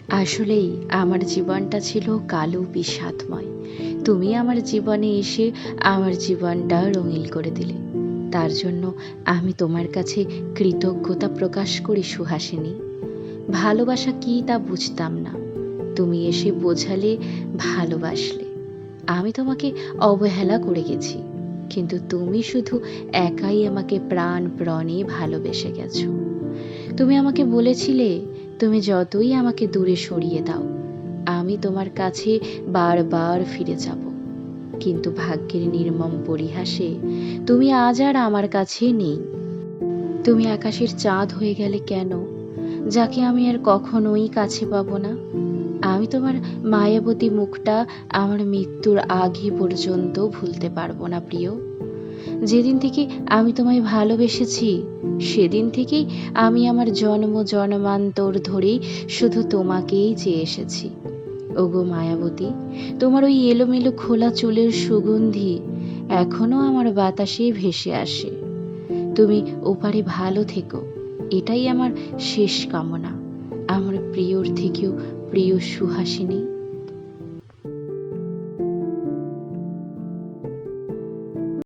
আসলেই আমার জীবনটা ছিল কালো বিষাদময়। তুমি আমার জীবনে এসে আমার জীবনটা রঙিন করে দিলে। তার জন্য আমি তোমার কাছে কৃতজ্ঞতা প্রকাশ করি সুহাসিনী। ভালোবাসা কী তা বুঝতাম না। তুমি এসে বোঝালে, ভালোবাসলে। আমি তোমাকে অবহেলা করে গেছি। কিন্তু তুমি শুধু একাই আমাকে প্রাণপণে ভালোবেসে গেছো। তুমি আমাকে বলেছিলে, তুমি যতই আমাকে দূরে সরিয়ে দাও, আমি তোমার কাছে বারবার ফিরে যাব। কিন্তু ভাগ্যের নির্মম পরিহাসে তুমি আজ আর আমার কাছে নেই। তুমি আকাশের চাঁদ হয়ে গেলে কেন, যাকে আমি আর কখনোই কাছে পাবো না। আমি তোমার মায়াবতী মুখটা আমার মৃত্যুর আগে পর্যন্ত ভুলতে পারবো না প্রিয়। যেদিন থেকে আমি তোমায় ভালোবেসেছি, সেদিন থেকেই আমি আমার জন্ম জন্মান্তর ধরেই শুধু তোমাকেই চেয়ে এসেছি। ওগো মায়াবতী, তোমার ওই এলোমেলো খোলা চুলের সুগন্ধি এখনো আমার বাতাসে ভেসে আসে। তুমি ওপারে ভালো থেকো, এটাই আমার শেষ কামনা, আমার প্রিয়র থেকেও প্রিয় সুহাসিনী।